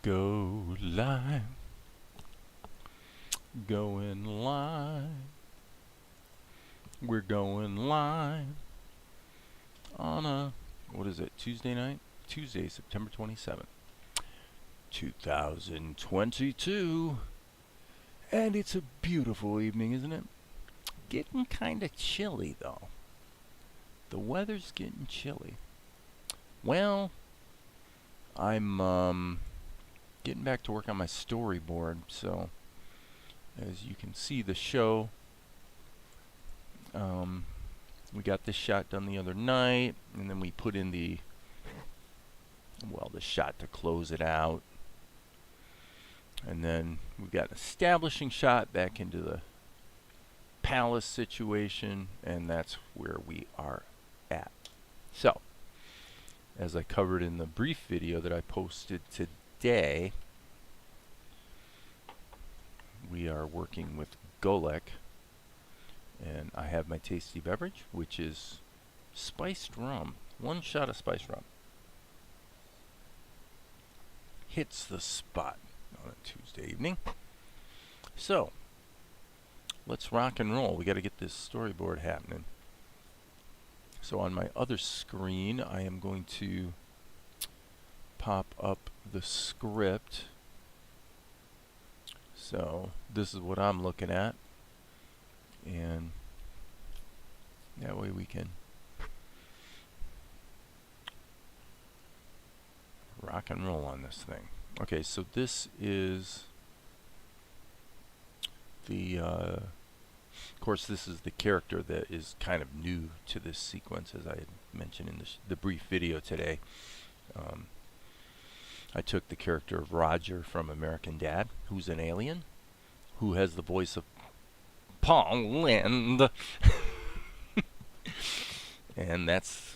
Go live, going live. We're going live on what is it, Tuesday night? Tuesday, September 27th, 2022. And it's a beautiful evening, isn't it? Getting kind of chilly, though. The weather's getting chilly. Well, I'm getting back to work on my storyboard, so as you can see, the show, we got this shot done the other night, and then we put in the shot to close it out, and then we got an establishing shot back into the palace situation, and that's where we are at. So, as I covered in the brief video that I posted today, we are working with Golek, and I have my tasty beverage, which is spiced rum. One shot of spiced rum. Hits the spot on a Tuesday evening. So, let's rock and roll. We got to get this storyboard happening. So on my other screen, I am going to pop up the script. So this is what I'm looking at, and that way we can rock and roll on this thing. Okay, so this is the of course, this is the character that is kind of new to this sequence, as I had mentioned in the brief video today. I took the character of Roger from American Dad, who's an alien, who has the voice of Paul Lind. And that's,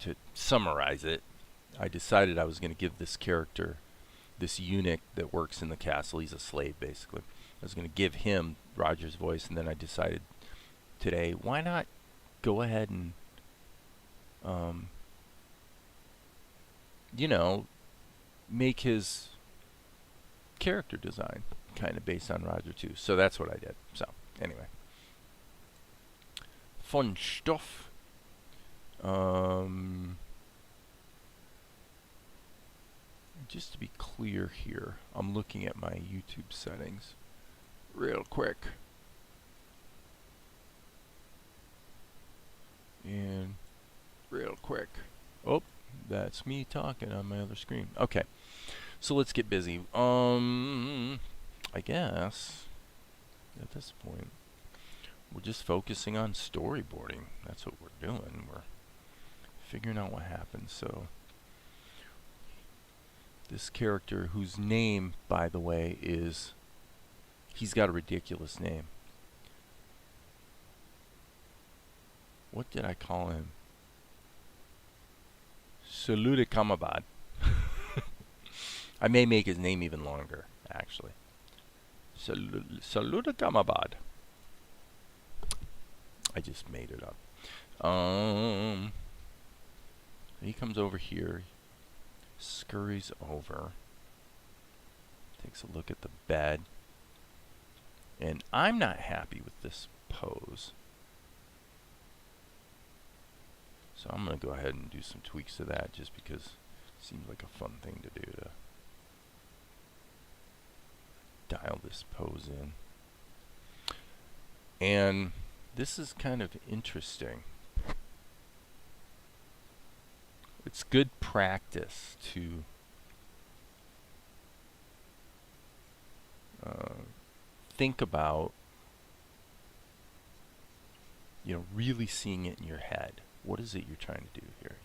to summarize it, I decided I was going to give this character, this eunuch that works in the castle, he's a slave basically, I was going to give him Roger's voice, and then I decided today, why not go ahead and, make his character design kind of based on Roger too. So that's what I did. So anyway, fun stuff. Just to be clear here, I'm looking at my YouTube settings real quick. And real quick. Oh, that's me talking on my other screen. Okay, so let's get busy. I guess at this point we're just focusing on storyboarding. That's what we're doing. We're figuring out what happens. So this character, whose name, by the way, is, he's got a ridiculous name. What did I call him? Saludikamabad. I may make his name even longer, actually. Saludikamabad. I just made it up. He comes over here, scurries over, takes a look at the bed, and I'm not happy with this pose. So I'm going to go ahead and do some tweaks to that, just because it seems like a fun thing to do, to dial this pose in. And this is kind of interesting. It's good practice to think about, really seeing it in your head. What is it you're trying to do here,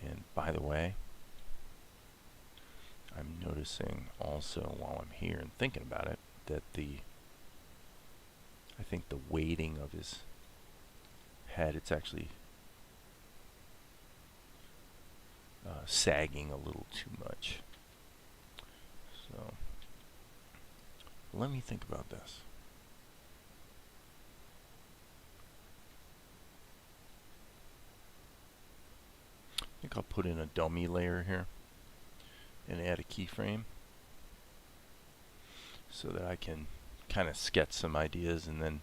And by the way, I'm noticing also while I'm here and thinking about it, that I think the weighting of his head, it's actually sagging a little too much. So let me think about this. I think I'll put in a dummy layer here. and add a keyframe so that I can kind of sketch some ideas, and then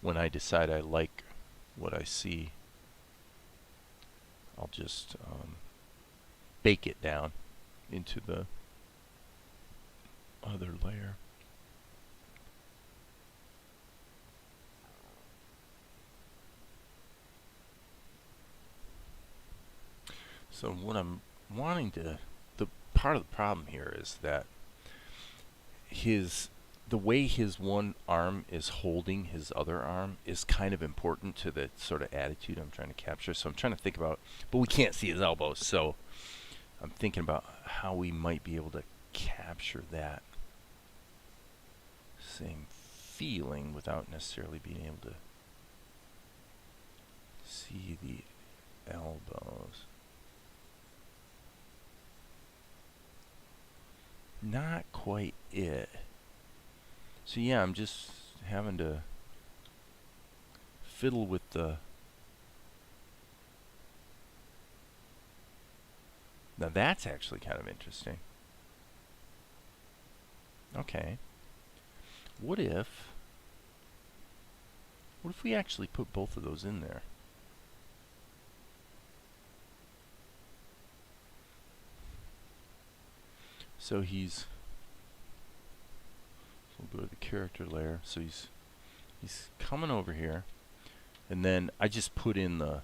when I decide I like what I see, I'll just bake it down into the other layer. So what I'm wanting to, the part of the problem here is that the way his one arm is holding his other arm is kind of important to the sort of attitude I'm trying to capture. So I'm trying to think about, but we can't see his elbows, so I'm thinking about how we might be able to capture that same feeling without necessarily being able to see the elbows. Not quite it. So yeah, I'm just having to fiddle with the... Now that's actually kind of interesting. Okay. What if we actually put both of those in there? So we'll go to the character layer. So he's coming over here, and then I just put in the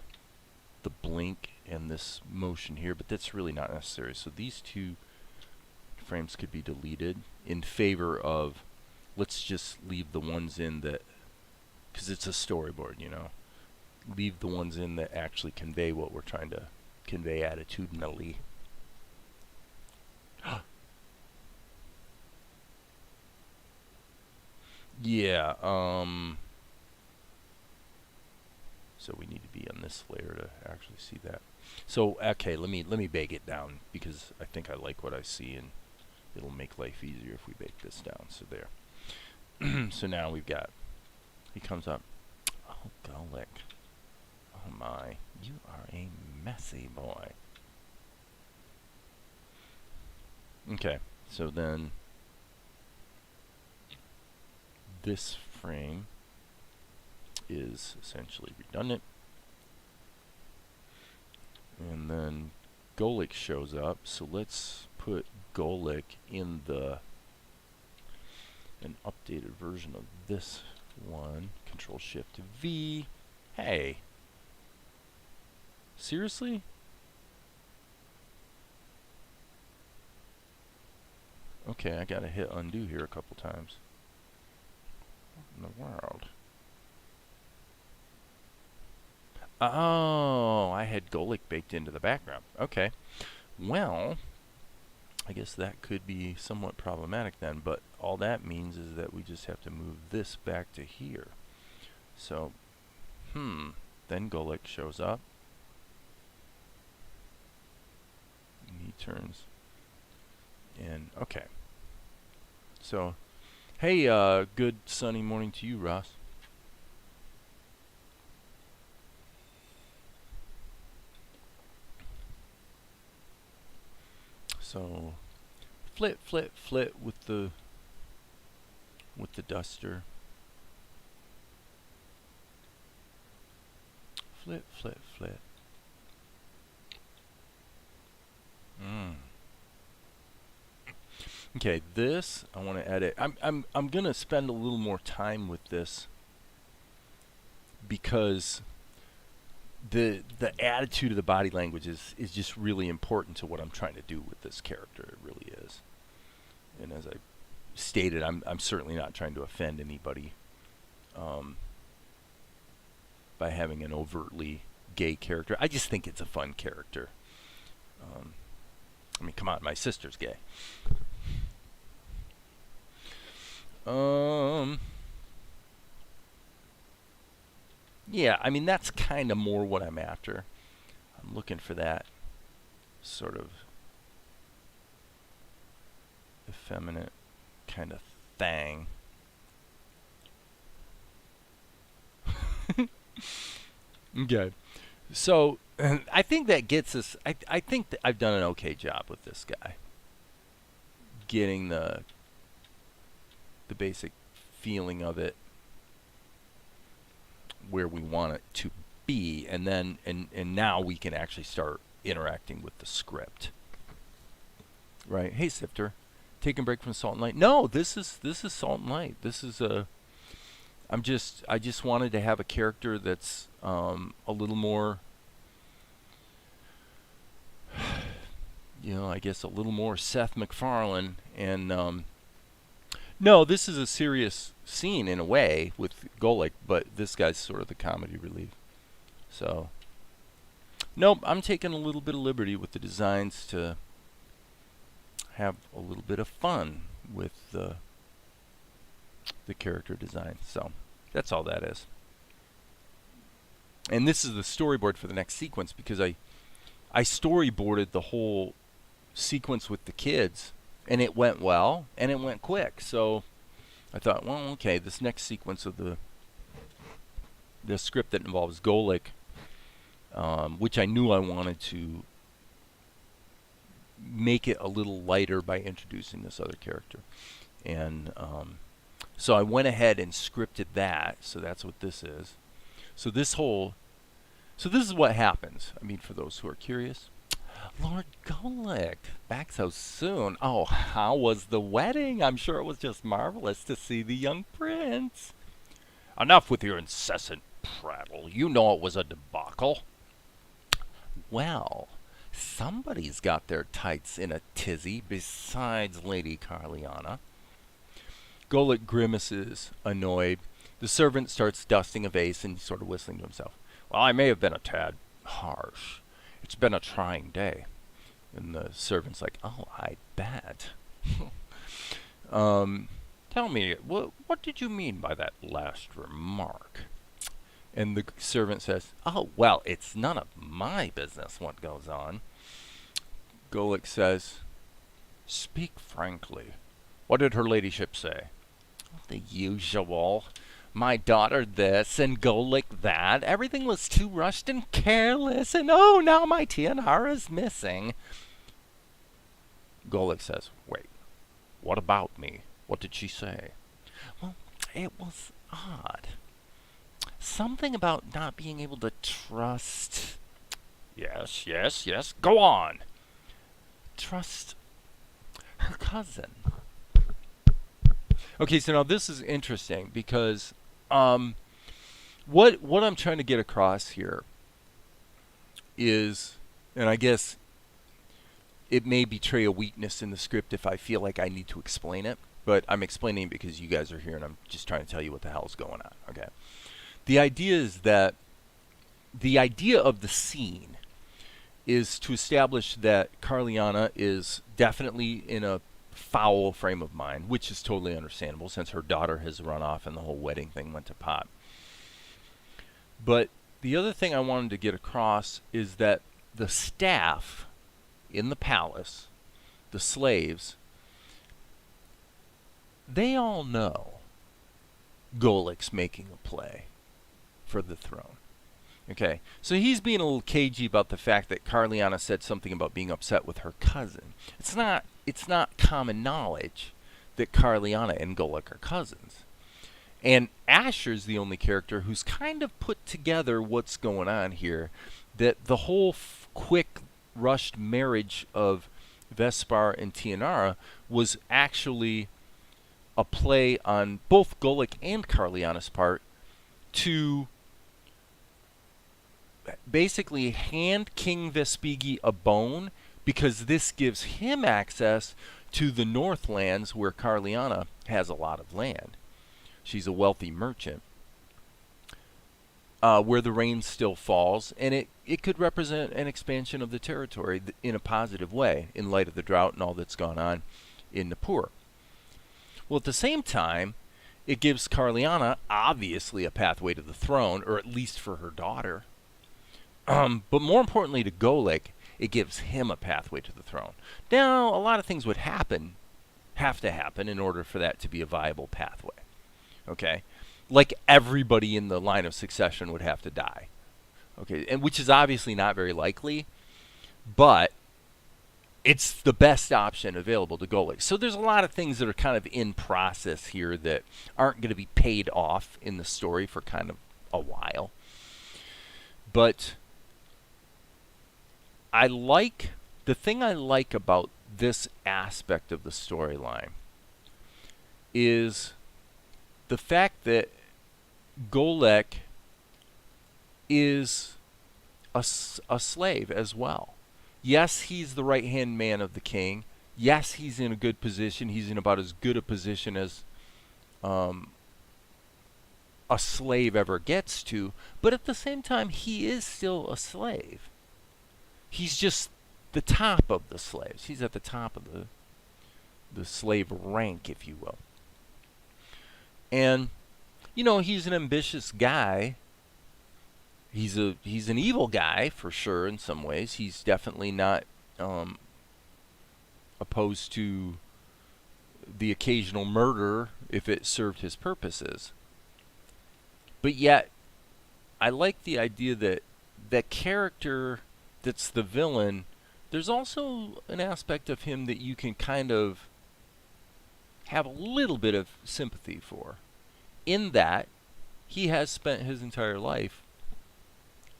blink and this motion here, but that's really not necessary. So these two frames could be deleted in favor of, let's just leave the ones in that, because it's a storyboard, you know, leave the ones in that actually convey what we're trying to convey attitudinally. Yeah, so we need to be on this layer to actually see that. So okay, let me bake it down, because I think I like what I see, and it'll make life easier if we bake this down. So there. So now we've got, he comes up. Oh, Golic. Oh my, you are a messy boy. Okay, so then this frame is essentially redundant. And then Golic shows up, so let's put Golic in an updated version of this one. Control Shift V. Hey. Seriously? Okay, I gotta hit undo here a couple times. What in the world? Oh, I had Golic baked into the background. Okay. Well, I guess that could be somewhat problematic then, but all that means is that we just have to move this back to here. So, then Golic shows up. And he turns. And, okay. So, hey, good sunny morning to you, Ross. So, flit with the duster. Flit. Okay, this I want to edit. I'm gonna spend a little more time with this, because the attitude of the body language is just really important to what I'm trying to do with this character. It really is. And as I stated, I'm certainly not trying to offend anybody by having an overtly gay character. I just think it's a fun character. I mean, come on, my sister's gay. Yeah, I mean, that's kind of more what I'm after. I'm looking for that sort of effeminate kind of thing. Okay. So, I think that gets us... I think that I've done an okay job with this guy. getting the basic feeling of it where we want it to be, and then and now we can actually start interacting with the script. Right? Hey, Sifter, taking a break from Salt and Light. No, this is Salt and Light. This is a. I just wanted to have a character that's a little more, I guess a little more Seth MacFarlane. And no, this is a serious scene in a way with Golic, but this guy's sort of the comedy relief. So, nope, I'm taking a little bit of liberty with the designs to have a little bit of fun with the character design. So that's all that is. And this is the storyboard for the next sequence, because I storyboarded the whole sequence with the kids, and it went well and it went quick. So I thought, well, okay, this next sequence of the script that involves Golic, which I knew I wanted to make it a little lighter by introducing this other character. And so I went ahead and scripted that. So that's what this is. So this is what happens. I mean, for those who are curious. Lord Golic, back so soon. Oh, how was the wedding? I'm sure it was just marvelous to see the young prince. Enough with your incessant prattle. You know it was a debacle. Well, somebody's got their tights in a tizzy besides Lady Carliana. Golic grimaces, annoyed. The servant starts dusting a vase and sort of whistling to himself. Well, I may have been a tad harsh. It's been a trying day. And the servant's like, oh, I bet. Tell me, what did you mean by that last remark? And the servant says, oh, well, it's none of my business what goes on. Golic says, speak frankly. What did her ladyship say? The usual. My daughter this and Golic that. Everything was too rushed and careless, and oh, now my tiara's missing. Golic says, wait, what about me? What did she say? Well, it was odd. Something about not being able to trust. Yes. Go on. Trust her cousin. Okay, so now this is interesting because what I'm trying to get across here is, and I guess it may betray a weakness in the script if I feel like I need to explain it, but I'm explaining because you guys are here and I'm just trying to tell you what the hell is going on. Okay. The idea is that the idea of the scene is to establish that Carliana is definitely in a foul frame of mind, which is totally understandable since her daughter has run off and the whole wedding thing went to pot. But the other thing I wanted to get across is that the staff in the palace, the slaves, they all know Golic's making a play for the throne. Okay, so he's being a little cagey about the fact that Carliana said something about being upset with her cousin. It's not common knowledge that Carliana and Golic are cousins. And Asher's the only character who's kind of put together what's going on here, that the whole quick, rushed marriage of Vespar and Tianara was actually a play on both Golic and Carliana's part to basically hand King Vespigi a bone, because this gives him access to the Northlands where Carliana has a lot of land. She's a wealthy merchant. Where the rain still falls, and it could represent an expansion of the territory in a positive way in light of the drought and all that's gone on in Nippur. Well, at the same time, it gives Carliana obviously a pathway to the throne, or at least for her daughter. But more importantly to Golic, it gives him a pathway to the throne. Now, a lot of things would have to happen in order for that to be a viable pathway. Okay? Like everybody in the line of succession would have to die. Okay, and which is obviously not very likely, but it's the best option available to Golik. So there's a lot of things that are kind of in process here that aren't going to be paid off in the story for kind of a while. But the thing I like about this aspect of the storyline is the fact that Golek is a slave as well. Yes, he's the right-hand man of the king. Yes, he's in a good position. He's in about as good a position as a slave ever gets to. But at the same time, he is still a slave. He's just the top of the slaves. He's at the top of the slave rank, if you will. And, he's an ambitious guy. He's an evil guy for sure in some ways. He's definitely not opposed to the occasional murder if it served his purposes. But yet, I like the idea that that character that's the villain, there's also an aspect of him that you can kind of have a little bit of sympathy for, in that he has spent his entire life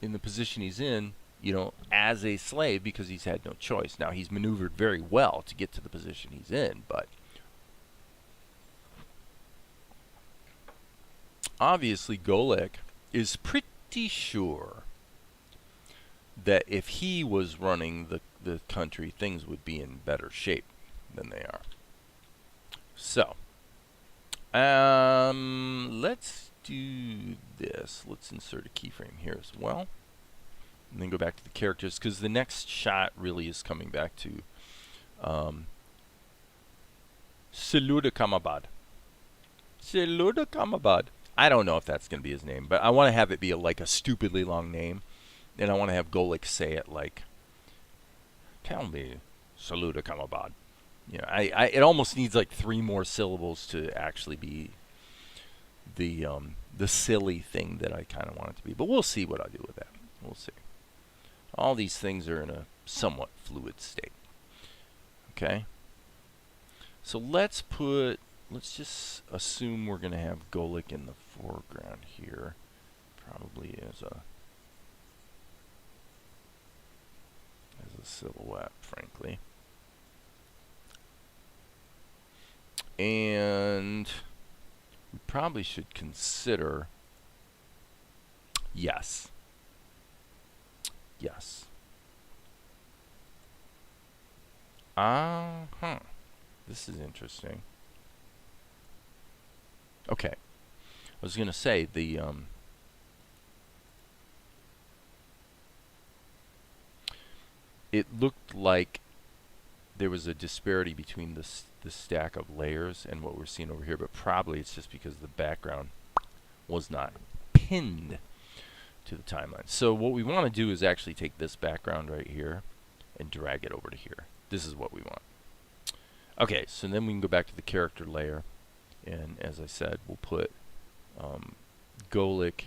in the position he's in, as a slave because he's had no choice. Now, he's maneuvered very well to get to the position he's in, but obviously Golek is pretty sure that if he was running the country, things would be in better shape than they are. So, let's do this. Let's insert a keyframe here as well. And then go back to the characters, because the next shot really is coming back to Saluda Kamabad. Saluda Kamabad. I don't know if that's going to be his name, but I want to have it be like a stupidly long name. And I want to have Golek say it like, tell me, Saluda Kamabad. It almost needs like 3 more syllables to actually be the silly thing that I kind of want it to be. But we'll see what I do with that. We'll see. All these things are in a somewhat fluid state. Okay? So let's just assume we're going to have Golek in the foreground here. Probably as a silhouette, frankly. And we probably should consider, yes. This is interesting. Okay. I was going to say it looked like there was a disparity between the stack of layers and what we're seeing over here, but probably it's just because the background was not pinned to the timeline. So what we want to do is actually take this background right here and drag it over to here. This is what we want. Okay, so then we can go back to the character layer, and as I said, we'll put Golek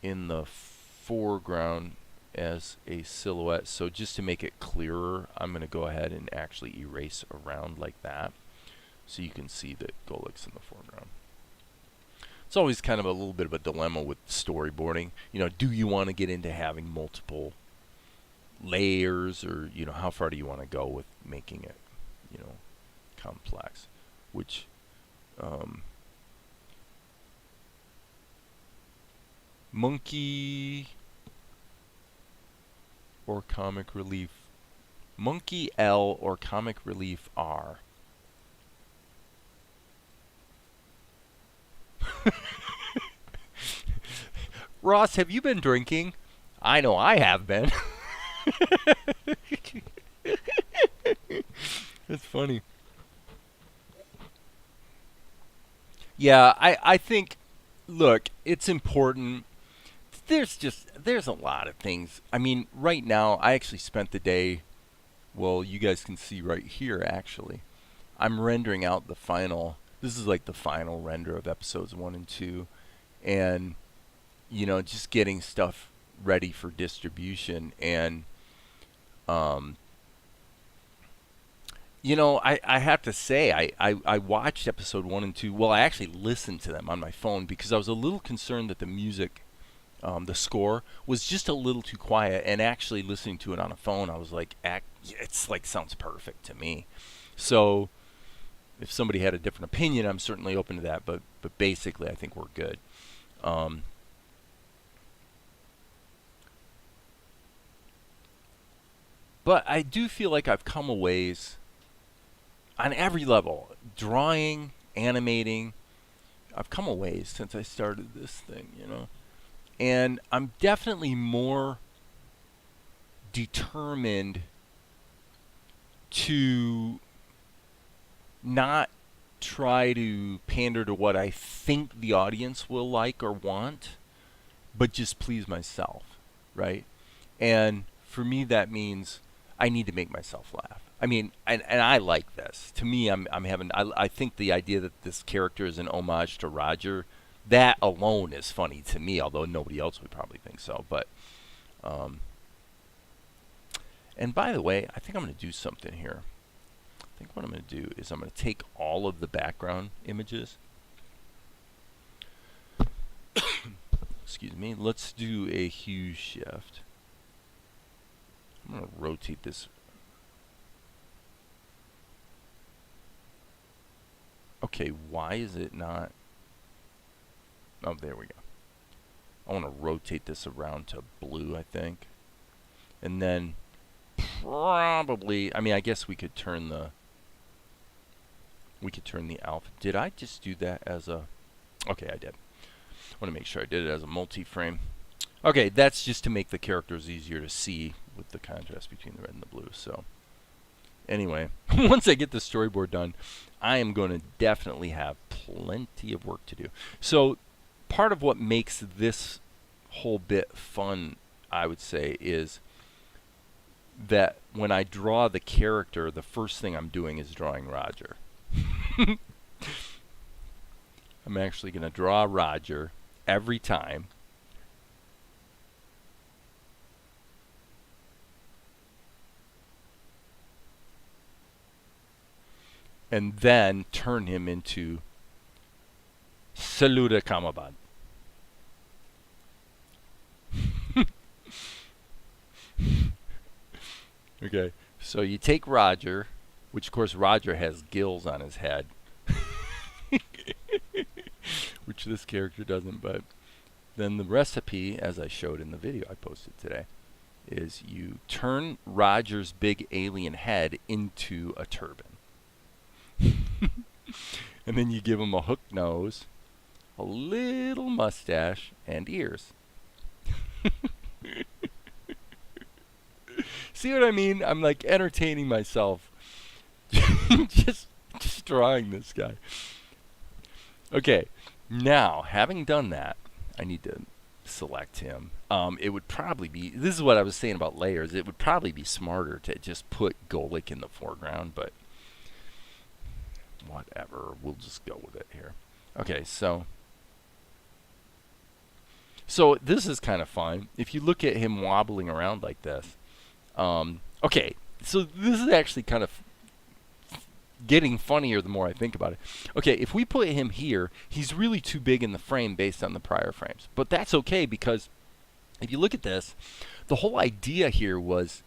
in the foreground as a silhouette. So just to make it clearer, I'm going to go ahead and actually erase around like that, so you can see that Golek's in the foreground. It's always kind of a little bit of a dilemma with storyboarding. Do you want to get into having multiple layers, or how far do you want to go with making it complex? Which Monkey or Comic Relief, Monkey L or Comic Relief R. Ross, have you been drinking? I know I have been. That's funny. Yeah, I think, look, it's important. There's a lot of things. I mean, right now, I actually spent the day, well, you guys can see right here, actually. I'm rendering out the final, this is like the final render of episodes 1 and 2. And, just getting stuff ready for distribution. And I have to say, I watched episode 1 and 2. Well, I actually listened to them on my phone because I was a little concerned that the music, the score, was just a little too quiet. And actually listening to it on a phone, I was like, it's like sounds perfect to me. So if somebody had a different opinion, I'm certainly open to that. But basically, I think we're good. Um, but I do feel like I've come a ways on every level, drawing, animating. I've come a ways since I started this thing. And I'm definitely more determined to not try to pander to what I think the audience will like or want, but just please myself, right? And for me, that means I need to make myself laugh. I mean, and I like this. To me, I'm having. I think the idea that this character is an homage to Roger, that alone is funny to me. Although nobody else would probably think so. But, and by the way, I think I'm going to do something here. I think what I'm going to do is I'm going to take all of the background images. Excuse me. Let's do a hue shift. I'm going to rotate this. Okay, why is it not? Oh, there we go. I want to rotate this around to blue, I think. And then probably, I mean, I guess we could turn the alpha. Did I just do that as a, okay, I did. I want to make sure I did it as a multi-frame. Okay, that's just to make the characters easier to see with the contrast between the red and the blue. So anyway, once I get the storyboard done, I am going to definitely have plenty of work to do. So part of what makes this whole bit fun, I would say, is that when I draw the character, the first thing I'm doing is drawing Roger. I'm actually going to draw Roger every time. And then turn him into Saluda Kamabad. Okay, so you take Roger, which of course Roger has gills on his head, which this character doesn't, but then the recipe, as I showed in the video I posted today, is you turn Roger's big alien head into a turban. And then you give him a hook nose, a little mustache, and ears. See what I mean? I'm like entertaining myself. just drawing this guy. Okay, now having done that, I need to select him. It would probably be, this is what I was saying about layers, it would probably be smarter to just put Golik in the foreground, but whatever, we'll just go with it here. Okay, so this is kind of fun. If you look at him wobbling around like this, okay, so this is actually kind of getting funnier the more I think about it. Okay, if we put him here, he's really too big in the frame based on the prior frames. But that's okay, because if you look at this, the whole idea here was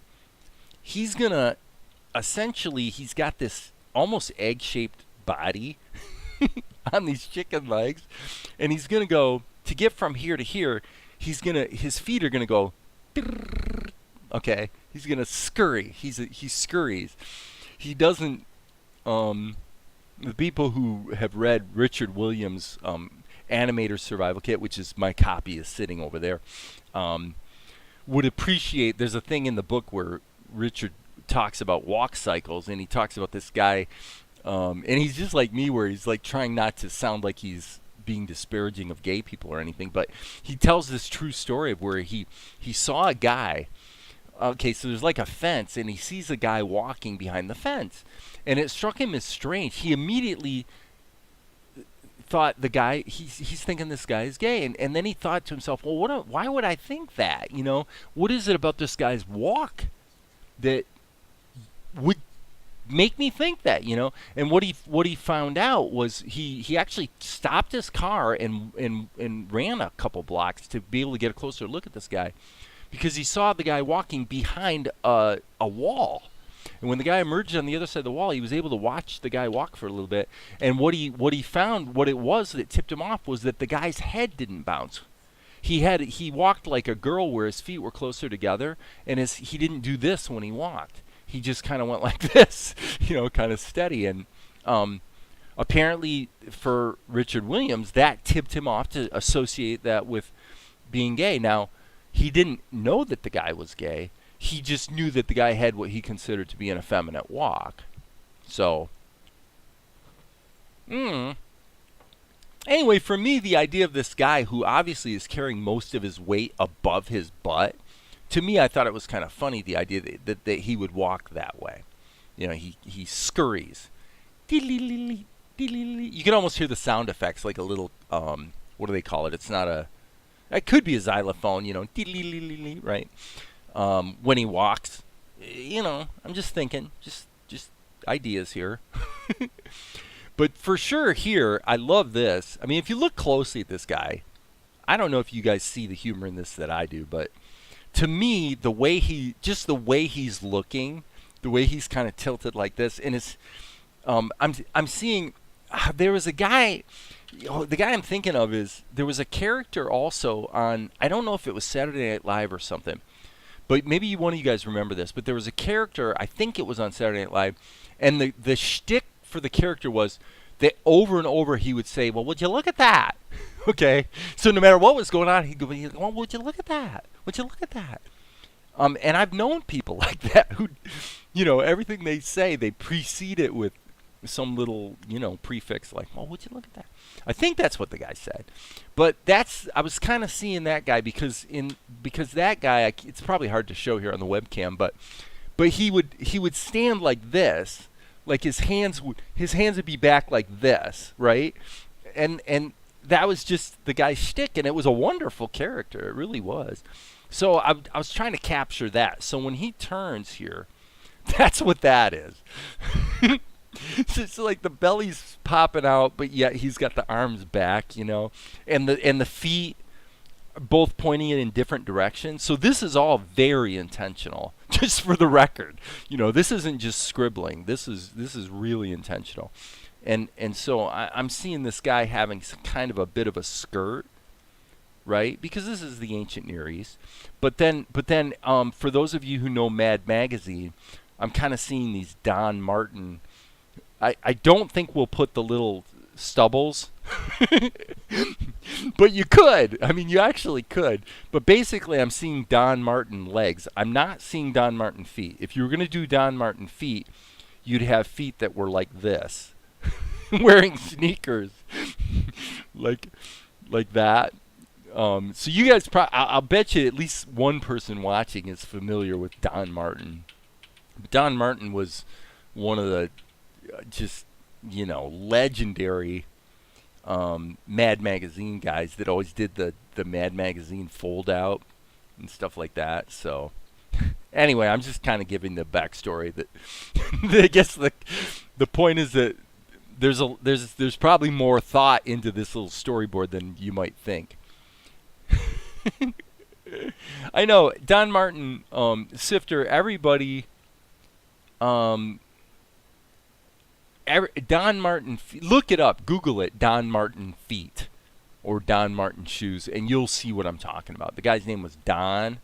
he's going to, essentially, he's got this almost egg-shaped body on these chicken legs, and he's going to go, to get from here to here, his feet are going to go, okay, he's going to scurry. He scurries. He doesn't, the people who have read Richard Williams' Animator Survival Kit, which is my copy is sitting over there, would appreciate, there's a thing in the book where Richard talks about walk cycles, and he talks about this guy, and he's just like me, where he's like trying not to sound like he's being disparaging of gay people or anything, but he tells this true story of where he saw a guy. Okay, so there's like a fence, and he sees a guy walking behind the fence, and it struck him as strange. He immediately thought the guy, he's thinking this guy is gay, and then he thought to himself, well, why would I think that? What is it about this guy's walk that would make me think that, you know. And what he found out was he actually stopped his car and ran a couple blocks to be able to get a closer look at this guy, because he saw the guy walking behind a wall. And when the guy emerged on the other side of the wall, he was able to watch the guy walk for a little bit. And what he found, what it was that tipped him off, was that the guy's head didn't bounce. He walked like a girl, where his feet were closer together, and he didn't do this when he walked. He just kind of went like this, you know, kind of steady. And apparently for Richard Williams, that tipped him off to associate that with being gay. Now, he didn't know that the guy was gay. He just knew that the guy had what he considered to be an effeminate walk. So, anyway, for me, the idea of this guy who obviously is carrying most of his weight above his butt, to me, I thought it was kind of funny, the idea that he would walk that way. You know, he scurries. You can almost hear the sound effects, like a little, what do they call it? It's not a, it could be a xylophone, you know, right? When he walks, you know, I'm just thinking, just ideas here. But for sure here, I love this. I mean, if you look closely at this guy, I don't know if you guys see the humor in this that I do, but to me, the way he's looking, the way he's kind of tilted like this, and it's, I'm seeing, there was a guy, the guy I'm thinking of is, there was a character also on, I don't know if it was Saturday Night Live or something, but maybe one of you guys remember this, but there was a character, I think it was on Saturday Night Live, and the shtick for the character was that over and over he would say, well, would you look at that? Okay? So no matter what was going on, he'd go, well, would you look at that? Would you look at that? And I've known people like that who, you know, everything they say, they precede it with some little, you know, prefix like, well, would you look at that? I think that's what the guy said. But I was kind of seeing that guy because that guy, it's probably hard to show here on the webcam, but he would stand like this, like his hands would be back like this, right? And that was just the guy's shtick, and it was a wonderful character. It really was. So I was trying to capture that. So when he turns here, that's what that is. It's like the belly's popping out, but yet he's got the arms back, you know, and the feet both pointing in different directions. So this is all very intentional, just for the record. You know, this isn't just scribbling. This is really intentional. And so I'm seeing this guy having some kind of a bit of a skirt, right? Because this is the ancient Near East. But then for those of you who know Mad Magazine, I'm kind of seeing these Don Martin. I don't think we'll put the little stubbles, but you could. I mean, you actually could. But basically, I'm seeing Don Martin legs. I'm not seeing Don Martin feet. If you were going to do Don Martin feet, you'd have feet that were like this, wearing sneakers, like that. So you guys, I'll bet you at least one person watching is familiar with Don Martin. Don Martin was one of the just, you know, legendary Mad Magazine guys that always did the Mad Magazine fold out and stuff like that. So anyway, I'm just kind of giving the backstory that I guess the point is that there's probably more thought into this little storyboard than you might think. I know Don Martin, Sifter, everybody, Don Martin, look it up, Google it, Don Martin feet or Don Martin shoes, and you'll see what I'm talking about. The guy's name was Don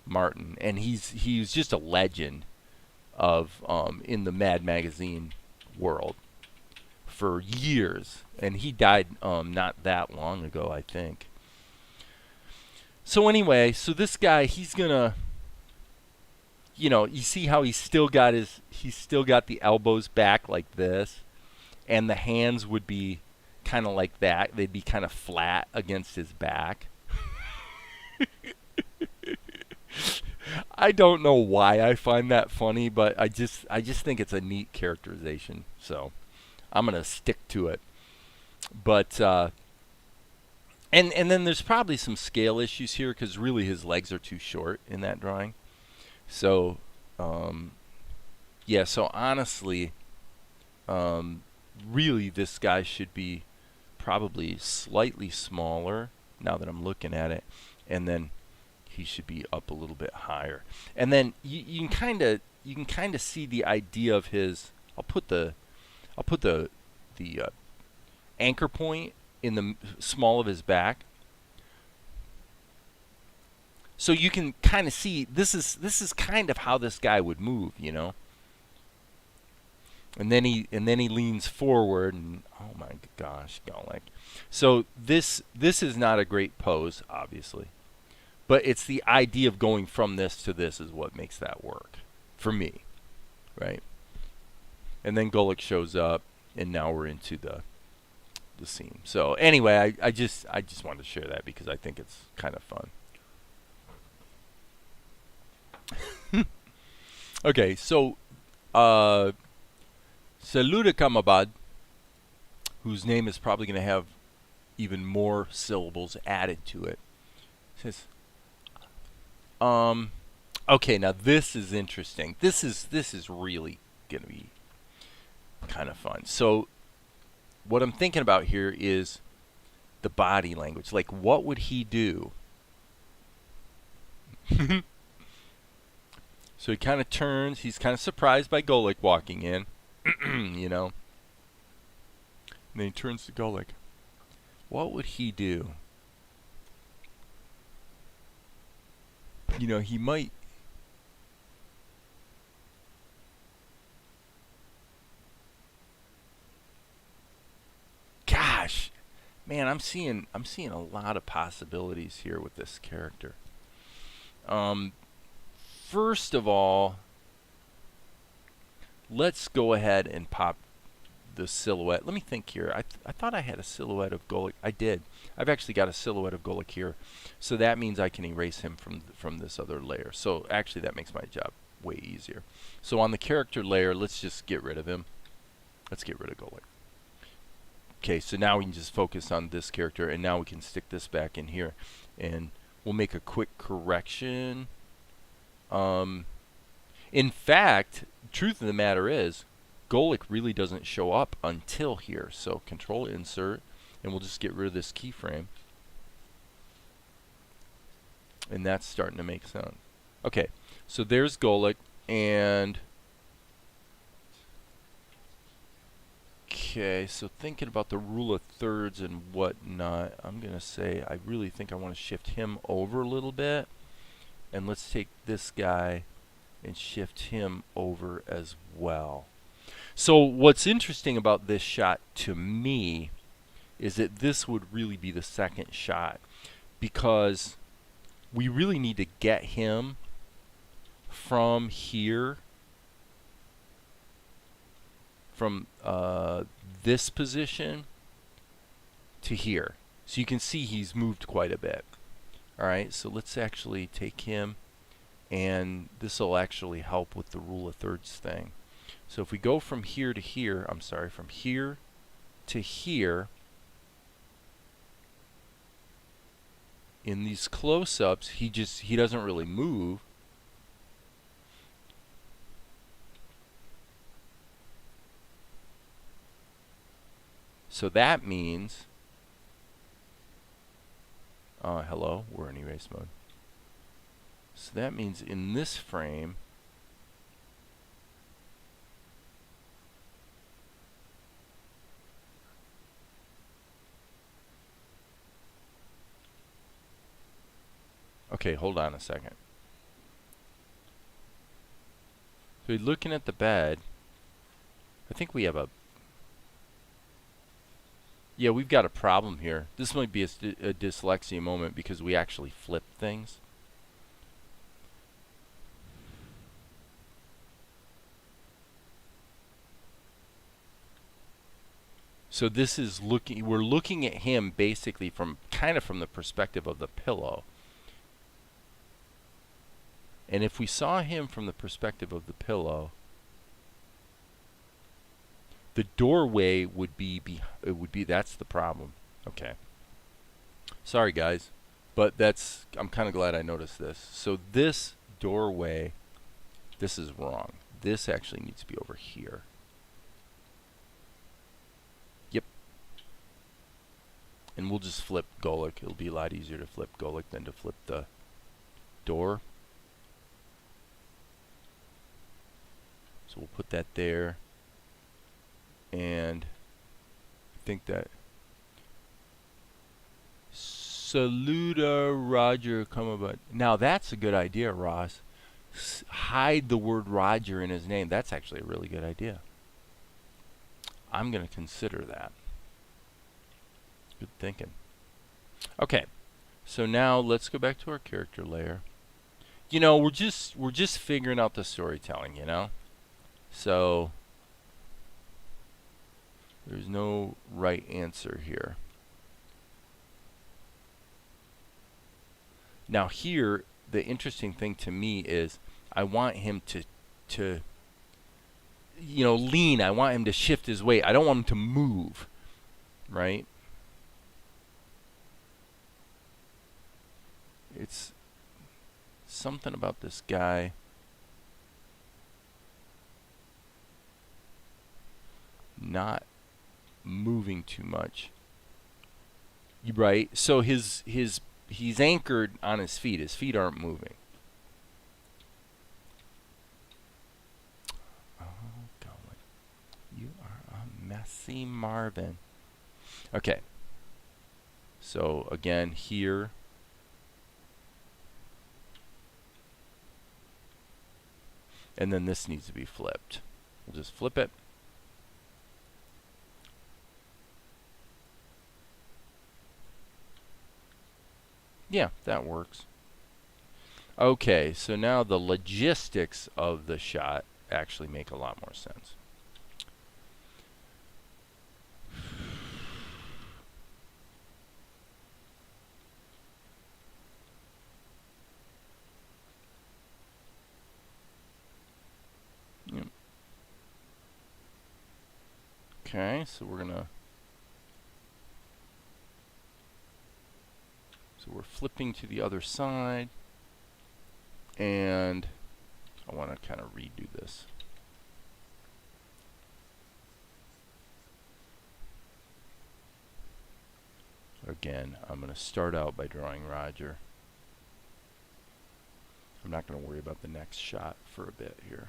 Martin, and he was just a legend of in the Mad Magazine world for years, and he died not that long ago, I think. So anyway, so this guy, he's gonna, you know, you see how he's still got the elbows back like this, and the hands would be kind of like that. They'd be kind of flat against his back. I don't know why I find that funny, but I just think it's a neat characterization. So I'm gonna stick to it. But and then there's probably some scale issues here because really his legs are too short in that drawing. So, you Yeah, so honestly, really this guy should be probably slightly smaller now that I'm looking at it, and then he should be up a little bit higher. And then you can kind of see the idea of his. I'll put the anchor point in the small of his back, so you can kind of see this is kind of how this guy would move, you know. And then he leans forward, and oh my gosh, golly. So this is not a great pose, obviously, but it's the idea of going from this to this is what makes that work for me, right? And then Golik shows up, and now we're into the scene. So anyway, I just wanted to share that because I think it's kind of fun. Okay, so Saluda Kamabad, whose name is probably going to have even more syllables added to it, says, okay, now this is interesting. This is really going to be kind of fun. So what I'm thinking about here is the body language. Like, what would he do? So he kind of turns. He's kind of surprised by Golik walking in, you know. And then he turns to Golik. What would he do? You know, he might. Gosh, man, I'm seeing a lot of possibilities here with this character. First of all, let's go ahead and pop the silhouette. Let me think here. I thought I had a silhouette of Golik. I did. I've actually got a silhouette of Golik here. So that means I can erase him from this other layer. So actually that makes my job way easier. So on the character layer, let's just get rid of him. Let's get rid of Golik. Okay, so now we can just focus on this character, and now we can stick this back in here, and we'll make a quick correction. In fact, truth of the matter is, Golik really doesn't show up until here. So Control Insert, and we'll just get rid of this keyframe, and that's starting to make sense. Okay, so there's Golik, and okay, so thinking about the rule of thirds and whatnot, I'm gonna say I really think I want to shift him over a little bit, and let's take this guy and shift him over as well. So what's interesting about this shot to me is that this would really be the second shot, because we really need to get him from here, from this position to here. So you can see he's moved quite a bit. Alright, so let's actually take him, and this will actually help with the rule of thirds thing. So if we go from here to here, I'm sorry, from here to here, in these close-ups, he doesn't really move. So that means, hello, we're in erase mode. So that means in this frame, okay, hold on a second. So looking at the bed, I think we have a, yeah, we've got a problem here. This might be a dyslexia moment because we actually flip things. So this is we're looking at him basically from kind of from the perspective of the pillow. And if we saw him from the perspective of the pillow, the doorway would be, that's the problem. Okay. Sorry guys, but I'm kind of glad I noticed this. So this doorway, this is wrong. this actually needs to be over here. Yep. And we'll just flip Golic. It'll be a lot easier to flip Golic than to flip the door. So we'll put that there. And I think that Saluda Roger come about. Now that's a good idea, Ross. Hide the word Roger in his name. That's actually a really good idea. I'm going to consider that. Good thinking. Okay, so now let's go back to our character layer. You know, we're just figuring out the storytelling, you know? So there's no right answer here. Now here, the interesting thing to me is I want him to you know, lean. I want him to shift his weight. I don't want him to move, right? It's something about this guy. Not moving too much. Right? So he's anchored on his feet. His feet aren't moving. Oh, golly. You are a messy Marvin. Okay. So again, here. And then this needs to be flipped. We'll just flip it. Yeah, that works. Okay, so now the logistics of the shot actually make a lot more sense. Yep. Okay, so we're gonna. So we're flipping to the other side, and I want to kind of redo this. So again, I'm going to start out by drawing Roger. I'm not going to worry about the next shot for a bit here.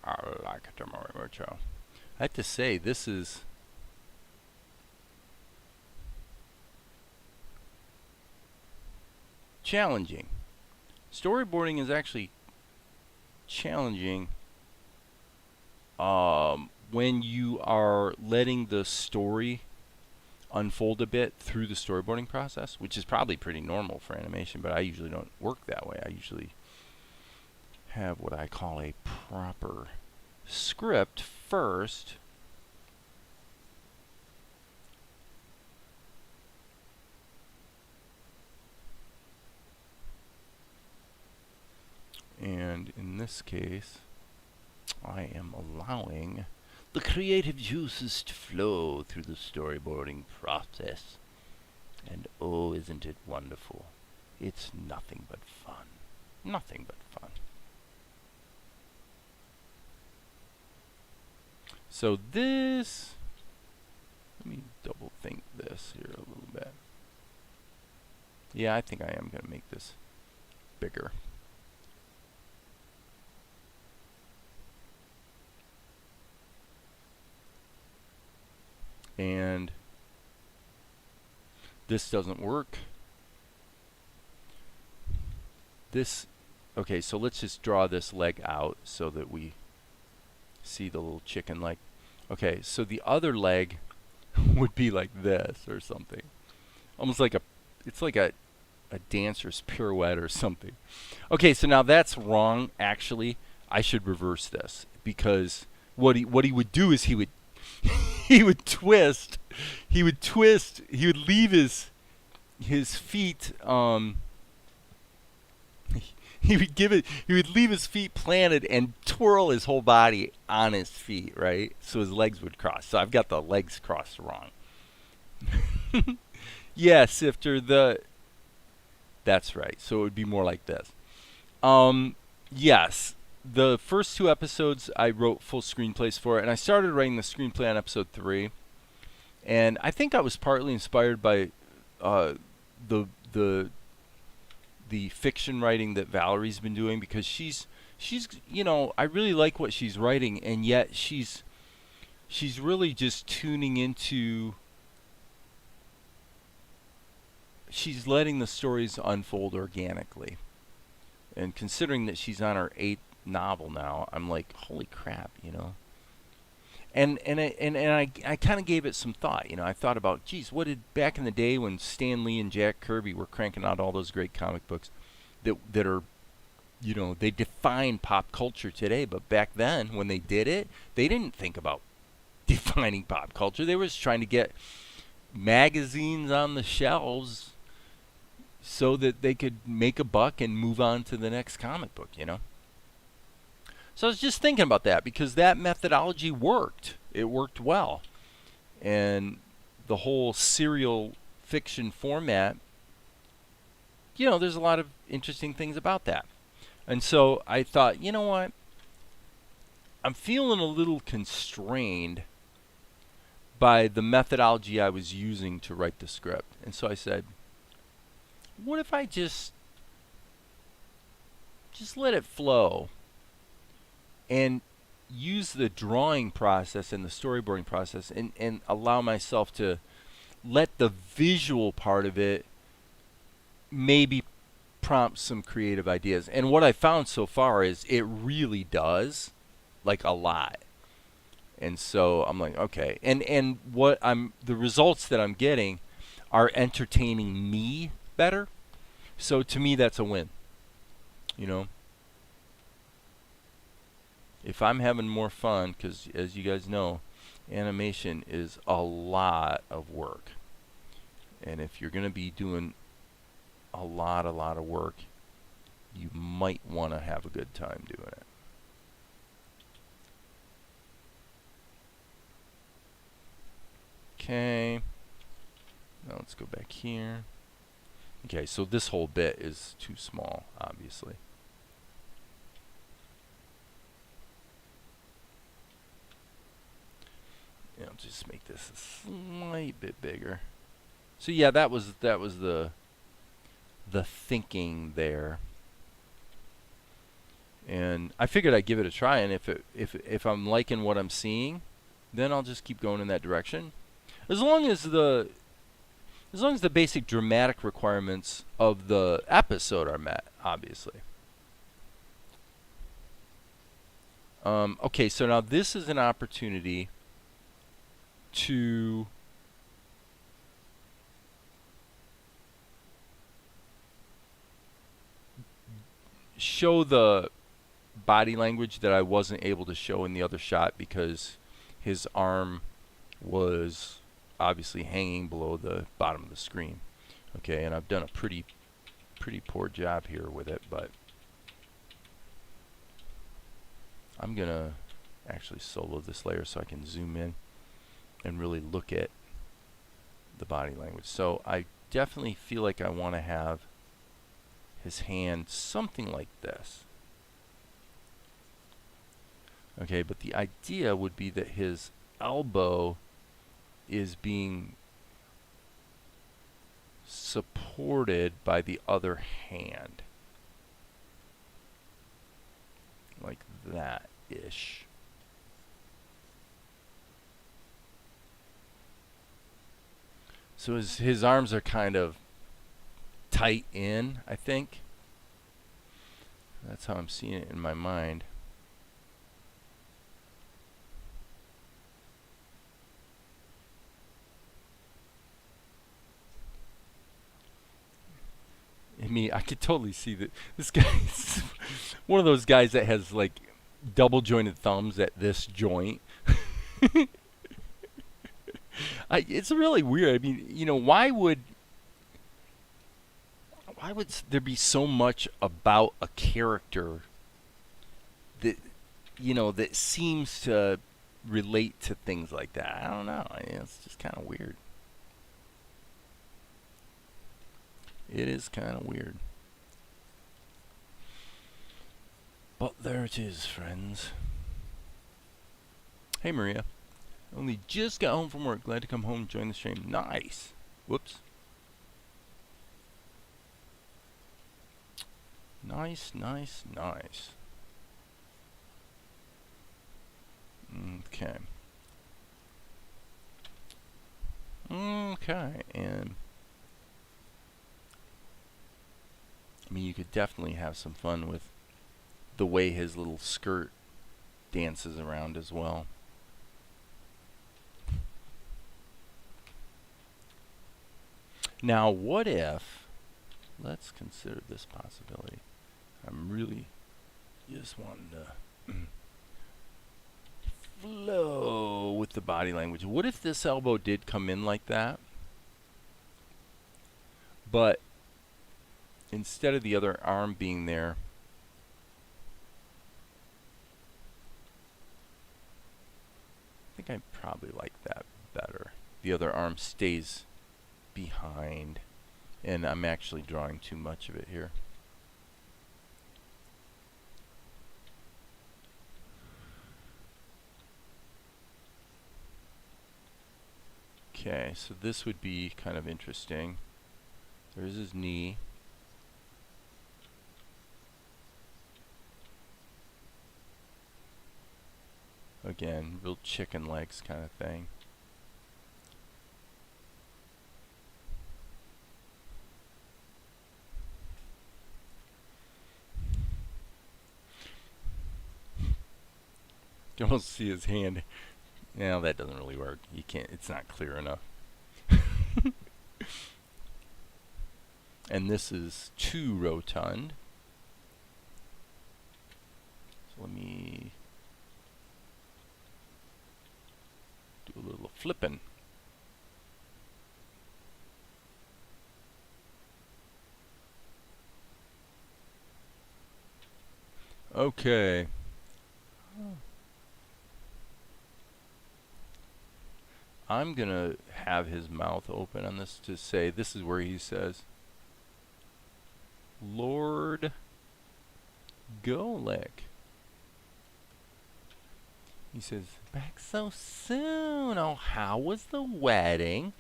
I like it very much. I have to say, this is challenging. Storyboarding is actually challenging when you are letting the story unfold a bit through the storyboarding process, which is probably pretty normal for animation, but I usually don't work that way. I usually have what I call a proper script first. And in this case, I am allowing the creative juices to flow through the storyboarding process. And oh, isn't it wonderful? It's nothing but fun. Nothing but fun. So this, let me double think this here a little bit. Yeah, I think I am going to make this bigger. And this doesn't work. This Okay, so let's just draw this leg out so that we see the little chicken leg. Okay, so the other leg would be like this or something. Almost like it's like a dancer's pirouette or something. Okay, so now that's wrong. Actually, I should reverse this because what he would do is he would he would twist, he would leave his feet he would leave his feet planted and twirl his whole body on his feet, right? So his legs would cross. So I've got the legs crossed wrong. Yeah, Sifter, that's right. So it would be more like this. Yes, the first two episodes I wrote full screenplays for, and I started writing the screenplay on episode 3. And I think I was partly inspired by uh, the the the fiction writing that Valerie's been doing, because she's I really like what she's writing, and yet she's really just tuning into, she's letting the stories unfold organically. And considering that she's on her 8th novel now, I'm like, holy crap. And I kind of gave it some thought. I thought about, geez, what did back in the day when Stan Lee and Jack Kirby were cranking out all those great comic books that are, they define pop culture today, but back then when they did it, they didn't think about defining pop culture. They were just trying to get magazines on the shelves so that they could make a buck and move on to the next comic book. So I was just thinking about that because that methodology worked. It worked well. And the whole serial fiction format, there's a lot of interesting things about that. And so I thought, you know what? I'm feeling a little constrained by the methodology I was using to write the script. And so I said, what if I just let it flow and use the drawing process and the storyboarding process, and allow myself to let the visual part of it maybe prompt some creative ideas. And what I found so far is it really does, like, a lot. And so I'm like, okay. And the results that I'm getting are entertaining me better. So to me, that's a win. If I'm having more fun, because as you guys know, animation is a lot of work. And if you're going to be doing a lot of work, you might want to have a good time doing it. Okay. Now let's go back here. Okay, so this whole bit is too small, obviously. I'll just make this a slight bit bigger. So yeah, that was the thinking there. And I figured I'd give it a try, and if I'm liking what I'm seeing, then I'll just keep going in that direction. As long as the basic dramatic requirements of the episode are met, obviously. Okay, so now this is an opportunity to show the body language that I wasn't able to show in the other shot because his arm was obviously hanging below the bottom of the screen. Okay, and I've done a pretty poor job here with it, but I'm gonna actually solo this layer so I can zoom in and really look at the body language. So I definitely feel like I want to have his hand something like this. Okay, but the idea would be that his elbow is being supported by the other hand. Like that-ish. So his arms are kind of tight in, I think. That's how I'm seeing it in my mind. I mean, I could totally see that this guy's one of those guys that has like double jointed thumbs at this joint. It's really weird. I mean, why would there be so much about a character that that seems to relate to things like that? I don't know. It's just kind of weird. It is kind of weird. But there it is, friends. Hey, Maria. Only just got home from work. Glad to come home and join the stream. Nice. Whoops. Nice, nice, nice. Okay. Okay, and I mean, you could definitely have some fun with the way his little skirt dances around as well. Now, what if, let's consider this possibility. I'm really just wanting to flow with the body language. What if this elbow did come in like that, but instead of the other arm being there, I think I probably like that better. The other arm stays behind, and I'm actually drawing too much of it here. Okay, so this would be kind of interesting. There's his knee. Again, real chicken legs kind of thing. You almost see his hand. No, that doesn't really work. You can't. It's not clear enough. And this is too rotund. So let me do a little flipping. Okay. I'm going to have his mouth open on this to say, this is where he says, Lord Golek. He says, back so soon. Oh, how was the wedding?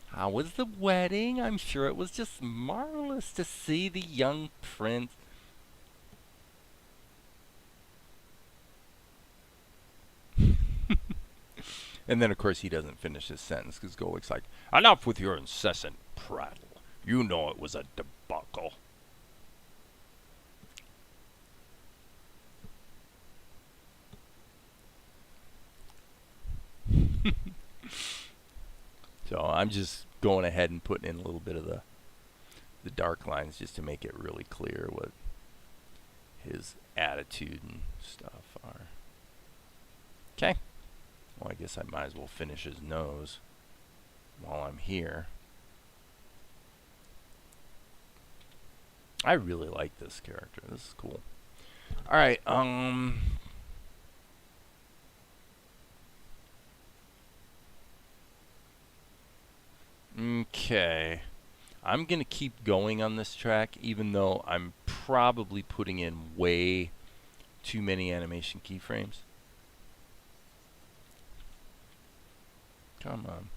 How was the wedding? I'm sure it was just marvelous to see the young prince. And then, of course, he doesn't finish his sentence because Golek's like, enough with your incessant prattle. You know it was a debacle. So I'm just going ahead and putting in a little bit of the dark lines just to make it really clear what his attitude and stuff are. Okay. Well, I guess I might as well finish his nose while I'm here. I really like this character. This is cool. All right. Okay. I'm going to keep going on this track, even though I'm probably putting in way too many animation keyframes. Come on.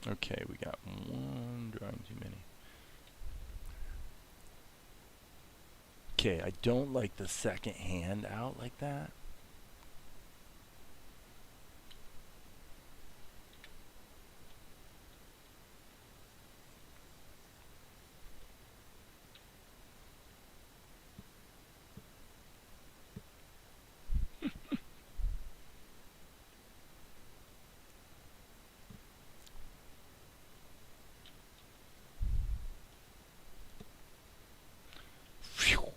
Okay, we got one drawing too many. Okay, I don't like the second hand out like that. Phew.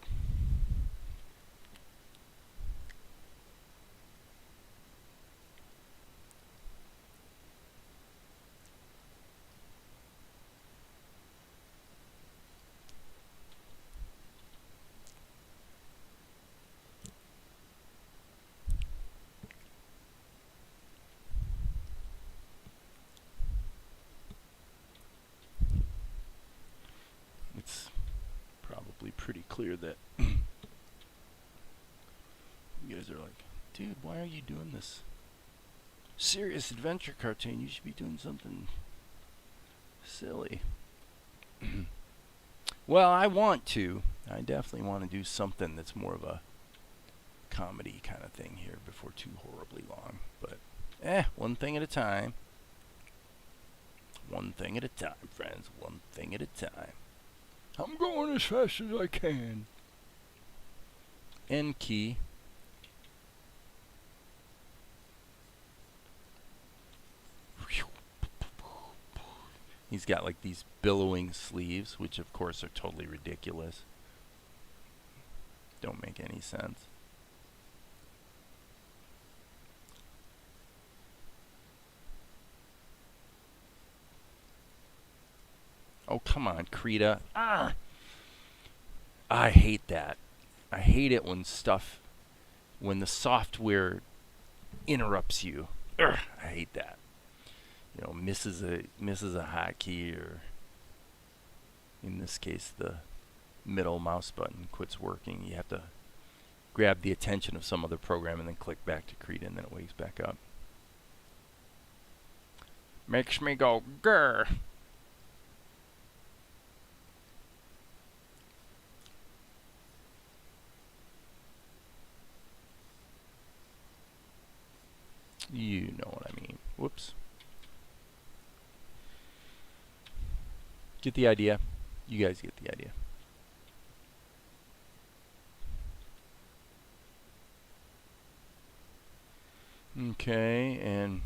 It's probably pretty clear that you guys are like, dude, why are you doing this serious adventure cartoon? You should be doing something silly. Well, I want to. I definitely want to do something that's more of a comedy kind of thing here before too horribly long. But, one thing at a time. One thing at a time, friends. One thing at a time. I'm going as fast as I can. N key. He's got like these billowing sleeves, which of course are totally ridiculous. Don't make any sense. Oh, come on, Krita. Ah! I hate that. I hate it when when the software interrupts you. Urgh, I hate that. You know, misses a hotkey, or in this case, the middle mouse button quits working. You have to grab the attention of some other program and then click back to Krita, and then it wakes back up. Makes me go grr. You know what I mean. Whoops. Get the idea? You guys get the idea. Okay, and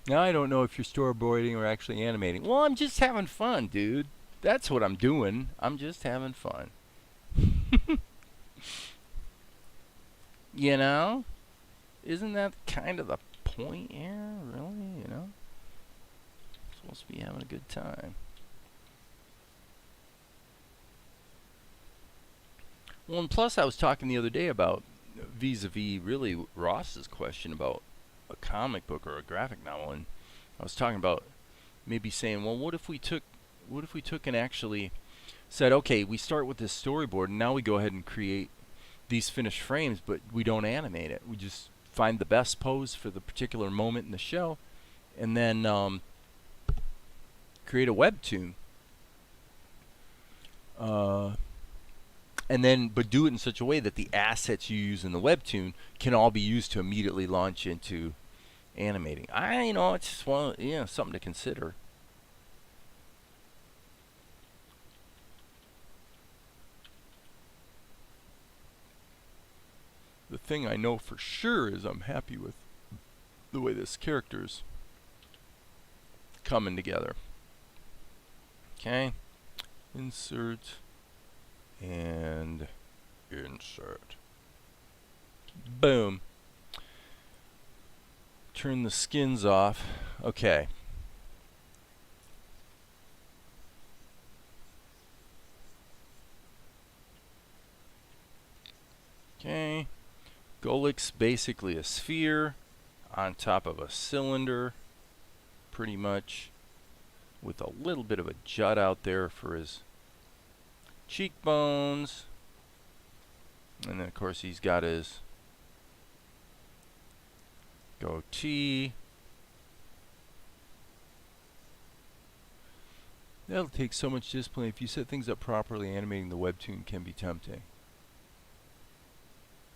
now I don't know if you're storyboarding or actually animating. Well, I'm just having fun, dude. That's what I'm doing. I'm just having fun. You know? Isn't that kind of the point here, really? You know? Supposed to be having a good time. Well, and plus I was talking the other day about vis-a-vis really Ross's question about a comic book or a graphic novel, and I was talking about maybe saying, well, what if we took and actually said, okay, we start with this storyboard, and now we go ahead and create these finished frames, but we don't animate it. We just find the best pose for the particular moment in the show, and then create a webtoon. And then, but do it in such a way that the assets you use in the webtoon can all be used to immediately launch into animating. It's just something to consider. The thing I know for sure is I'm happy with the way this character's coming together. Okay, insert and insert. Boom. Turn the skins off. Okay. Okay. Golik's basically a sphere on top of a cylinder, pretty much. with a little bit of a jut out there for his cheekbones. And then, of course, he's got his goatee. That'll take so much discipline. If you set things up properly, animating the webtoon can be tempting.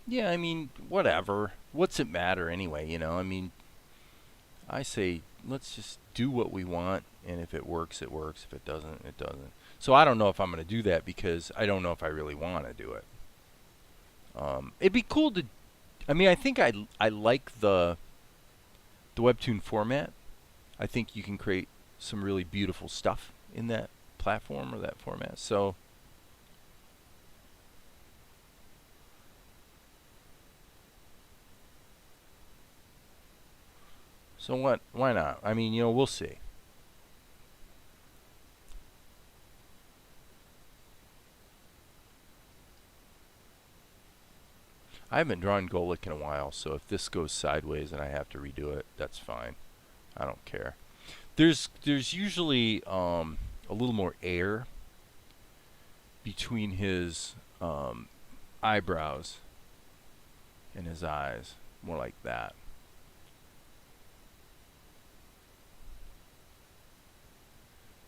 Yeah, I mean, whatever. What's it matter anyway, you know? I mean, I say, let's just do what we want, and if it works, it works. If it doesn't, it doesn't. So I don't know if I'm going to do that because I don't know if I really want to do it. It'd be cool to... I mean, I think I like the webtoon format. I think you can create some really beautiful stuff in that platform or that format. So what? Why not? I mean, you know, we'll see. I haven't drawn Golik in a while, so if this goes sideways and I have to redo it, that's fine. I don't care. There's usually a little more air between his eyebrows and his eyes, more like that.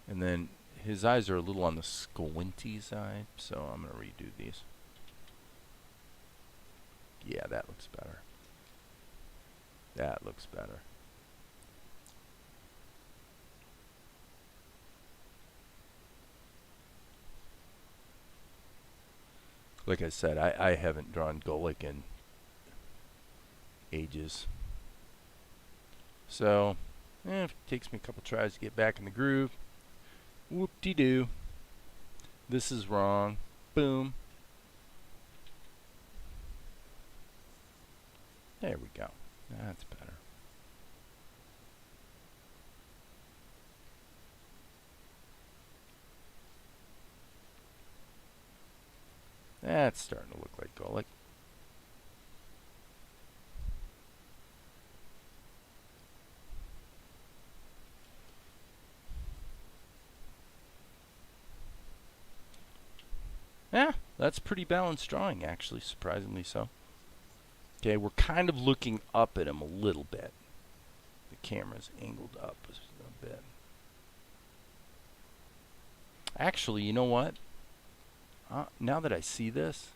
And then his eyes are a little on the squinty side, so I'm going to redo these. Yeah, that looks better. That looks better. Like I said, I haven't drawn Golik in ages. So, it takes me a couple tries to get back in the groove. Whoop-de-doo. This is wrong. Boom. There we go. That's better. That's starting to look like Golik. Yeah, that's pretty balanced drawing, actually, surprisingly so. Okay, we're kind of looking up at him a little bit. The camera's angled up a bit. Actually, you know what? Now that I see this,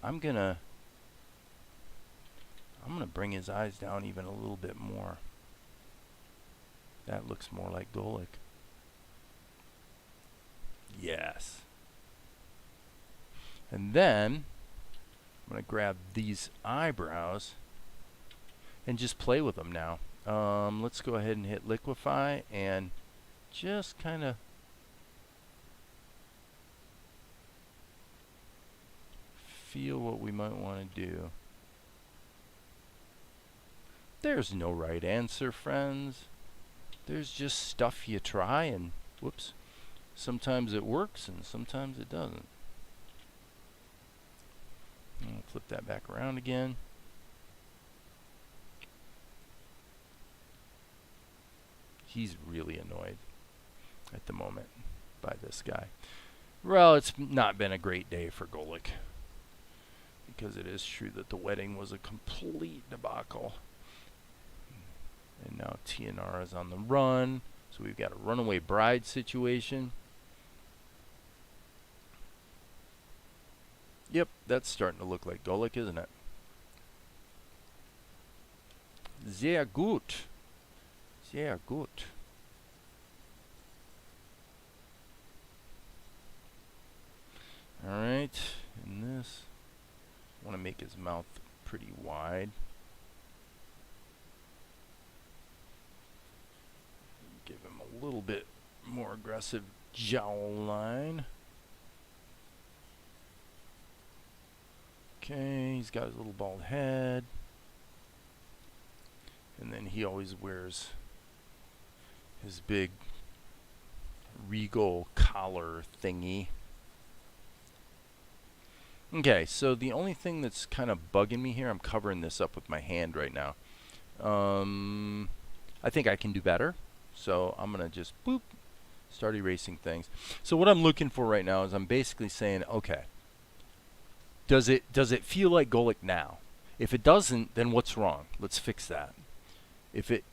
I'm gonna bring his eyes down even a little bit more. That looks more like Golik. Yes. And then I'm going to grab these eyebrows and just play with them now. Let's go ahead and hit liquefy and just kind of feel what we might want to do. There's no right answer, friends. There's just stuff you try and, whoops, sometimes it works and sometimes it doesn't. I'll flip that back around again. He's really annoyed at the moment by this guy. Well, it's not been a great day for Golik, because it is true that the wedding was a complete debacle. And now TNR is on the run, so we've got a runaway bride situation. Yep, that's starting to look like Golik, isn't it? Sehr gut. Sehr gut. Alright, and this, I want to make his mouth pretty wide. Give him a little bit more aggressive jawline. Okay, he's got his little bald head. And then he always wears his big regal collar thingy. Okay, so the only thing that's kind of bugging me here, I'm covering this up with my hand right now. I think I can do better. So I'm going to just boop, Start erasing things. So what I'm looking for right now is I'm basically saying, okay, does it feel like Golik now? If it doesn't, then what's wrong? Let's fix that. If it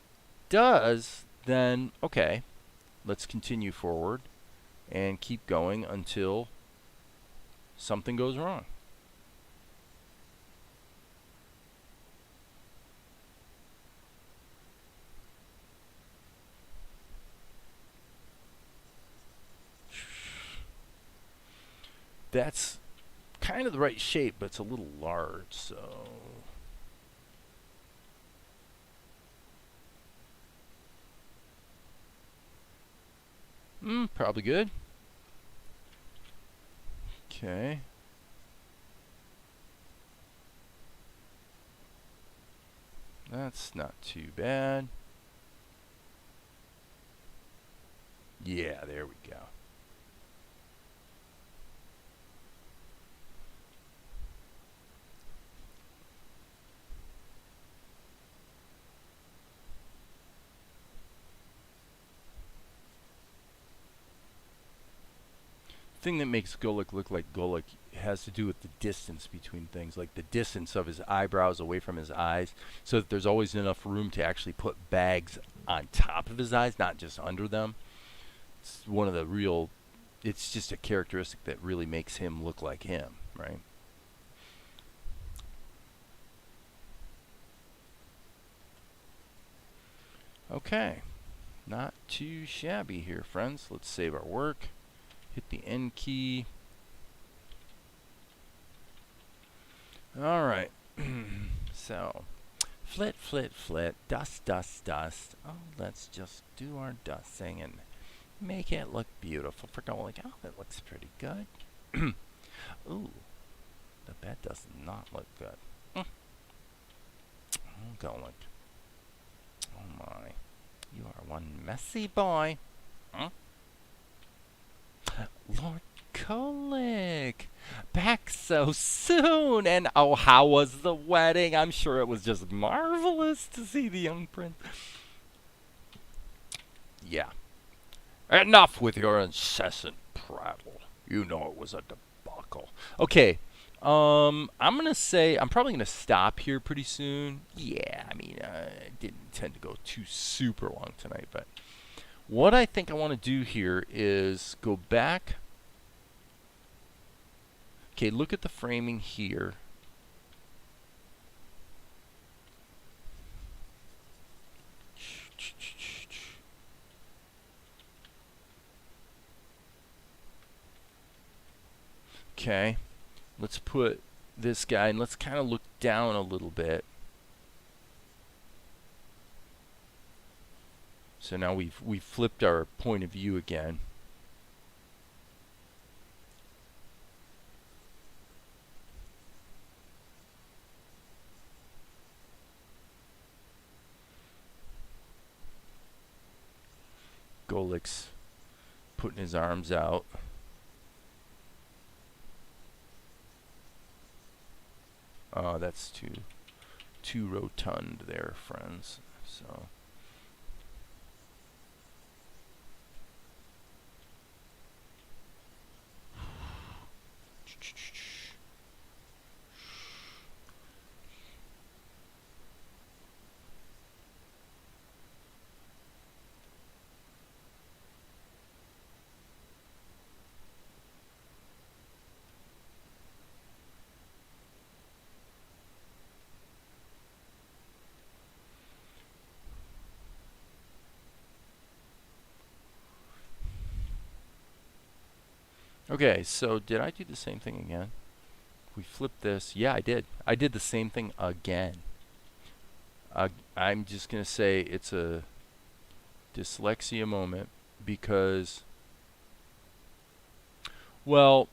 does, then okay, let's continue forward and keep going until something goes wrong. That's kind of the right shape, but it's a little large, so probably good. Okay. That's not too bad. Yeah, there we go. The thing that makes Golik look like Golik has to do with the distance between things, like the distance of his eyebrows away from his eyes, so that there's always enough room to actually put bags on top of his eyes, not just under them. It's one of the real, it's just a characteristic that really makes him look like him, right? Okay, not too shabby here, friends. Let's save our work. Hit the N key. All right. So, flit, flit, flit, dust, dust, dust. Oh, let's just do our dusting and make it look beautiful for Golik. Oh, it looks pretty good. Ooh, the bed does not look good. Oh, Golik. Oh my, you are one messy boy. Huh? Lord Golik, back so soon. And oh, how was the wedding? I'm sure it was just marvelous to see the young prince. Yeah. Enough with your incessant prattle. You know it was a debacle. Okay. I'm gonna say I'm probably gonna stop here pretty soon. Yeah, I mean, I didn't intend to go too super long tonight, but what I think I want to do here is go back. Okay, look at the framing here. Okay, let's put this guy and let's kind of look down a little bit. So now we've flipped our point of view again. Golik's putting his arms out. Oh, that's too rotund there, friends. So okay, so did I do the same thing again? We flipped this. Yeah, I did. I did the same thing again. I'm just going to say it's a dyslexia moment because, well,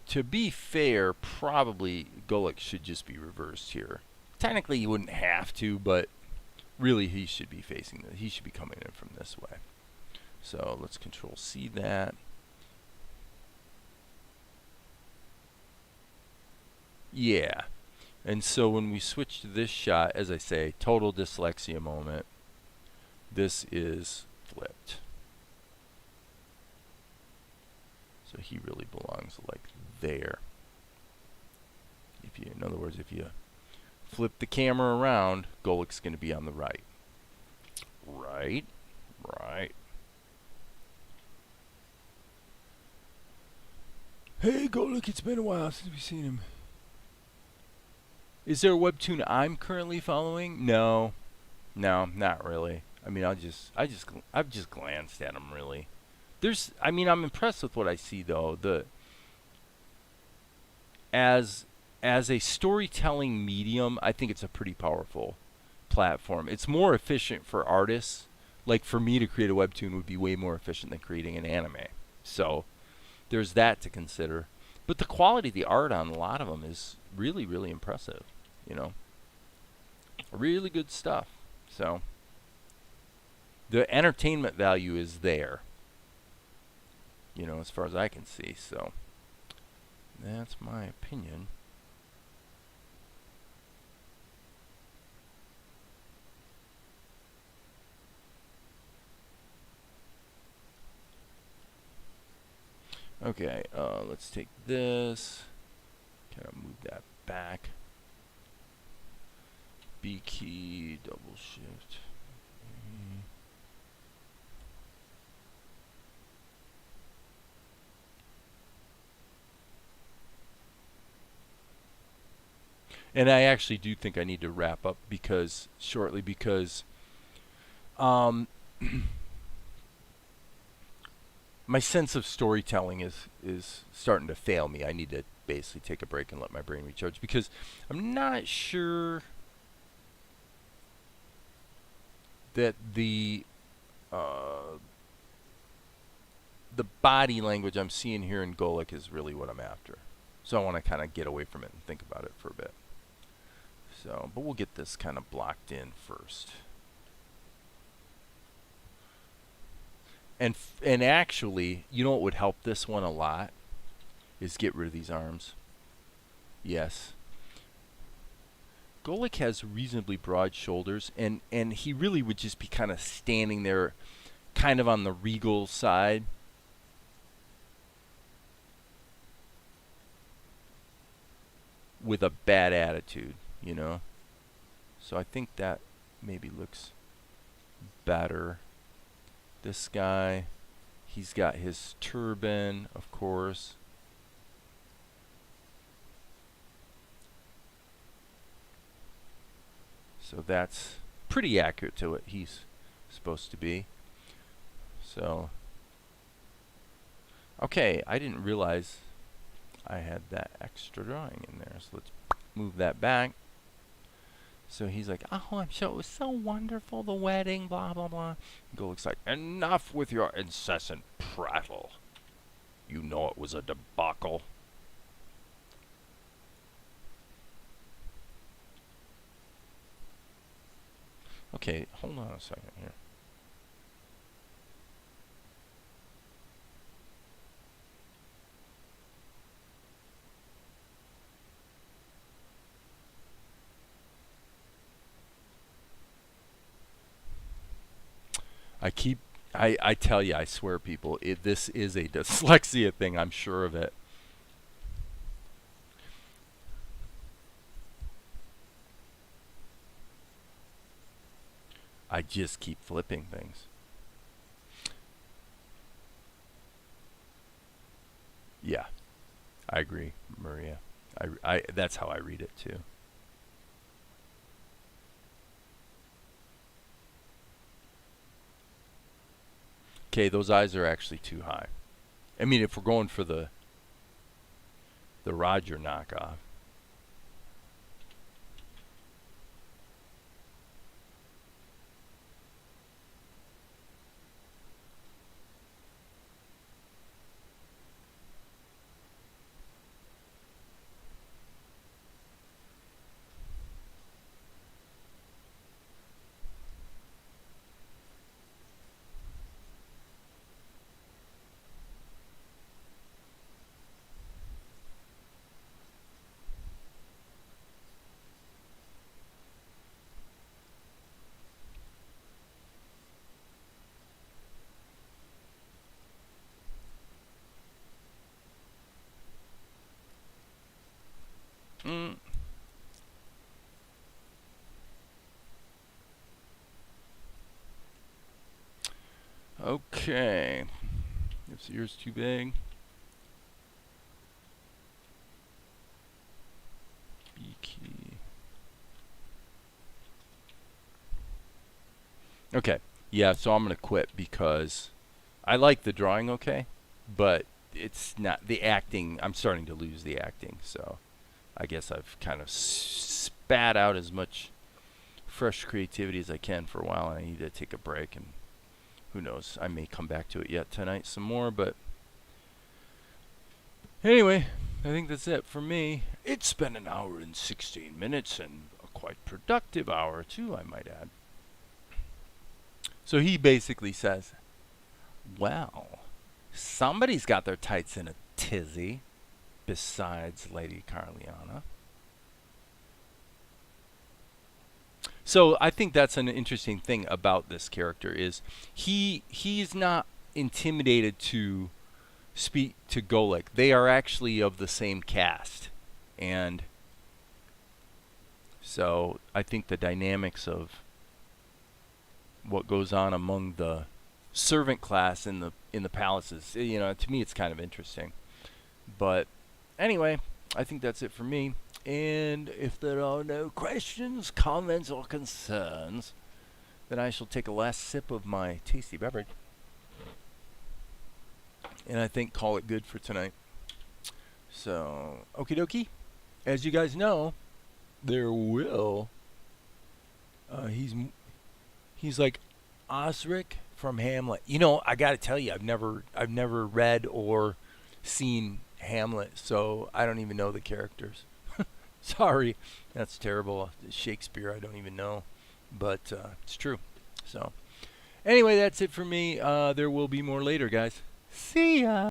to be fair, probably Golik should just be reversed here. Technically, you wouldn't have to, but really he should be facing this. He should be coming in from this way. So let's Control C that. Yeah. And so when we switch to this shot, as I say, total dyslexia moment. This is flipped. So he really belongs like there. If you, in other words, if you flip the camera around, Golik's going to be on the right. Right. Hey, Golik, it's been a while since we've seen him. Is there a webtoon I'm currently following? No, not really. I mean, I've just glanced at them really. I'm impressed with what I see though. As a storytelling medium, I think it's a pretty powerful platform. It's more efficient for artists. Like for me to create a webtoon would be way more efficient than creating an anime. So there's that to consider. But the quality of the art on a lot of them is really, really impressive. You know, really good stuff. So the entertainment value is there. You know, as far as I can see. So that's my opinion. Okay, let's take this. Kind of move that back. B key, double shift. And I actually do think I need to wrap up shortly because my sense of storytelling is starting to fail me. I need to basically take a break and let my brain recharge because I'm not sure that the body language I'm seeing here in Golik is really what I'm after. So I want to kind of get away from it and think about it for a bit. So, but we'll get this kind of blocked in first. And actually, you know what would help this one a lot is get rid of these arms. Yes. Golik has reasonably broad shoulders, and he really would just be kind of standing there kind of on the regal side. With a bad attitude, you know? So I think that maybe looks better. This guy, he's got his turban, of course. So that's pretty accurate to what he's supposed to be. So, okay, I didn't realize I had that extra drawing in there. So let's move that back. So he's like, oh, I'm sure it was so wonderful, the wedding, blah, blah, blah. Golik's like, enough with your incessant prattle. You know it was a debacle. Okay, hold on a second here. I tell you, I swear, people, this is a dyslexia thing. I'm sure of it. I just keep flipping things. Yeah, I agree, Maria. That's how I read it too. Okay, those eyes are actually too high. I mean, if we're going for the Roger knockoff. Okay. Is yours too big? B key. Okay. Yeah, so I'm going to quit because I like the drawing okay, but it's not the acting. I'm starting to lose the acting, so I guess I've kind of spat out as much fresh creativity as I can for a while, and I need to take a break, and who knows, I may come back to it yet tonight some more, but anyway, I think that's it for me. It's been an hour and 16 minutes, and a quite productive hour too, I might add. So he basically says, well, somebody's got their tights in a tizzy besides Lady Carliana. So I think that's an interesting thing about this character is he's not intimidated to speak to Golek. They are actually of the same caste. And so I think the dynamics of what goes on among the servant class in the palaces, to me it's kind of interesting. But anyway, I think that's it for me. And if there are no questions, comments, or concerns, then I shall take a last sip of my tasty beverage. And I think call it good for tonight. So, okie dokie. As you guys know, there will. He's like Osric from Hamlet. I got to tell you, I've never read or seen Hamlet, so I don't even know the characters. Sorry, that's terrible. Shakespeare, I don't even know, but it's true. So, anyway, that's it for me. There will be more later, guys. See ya.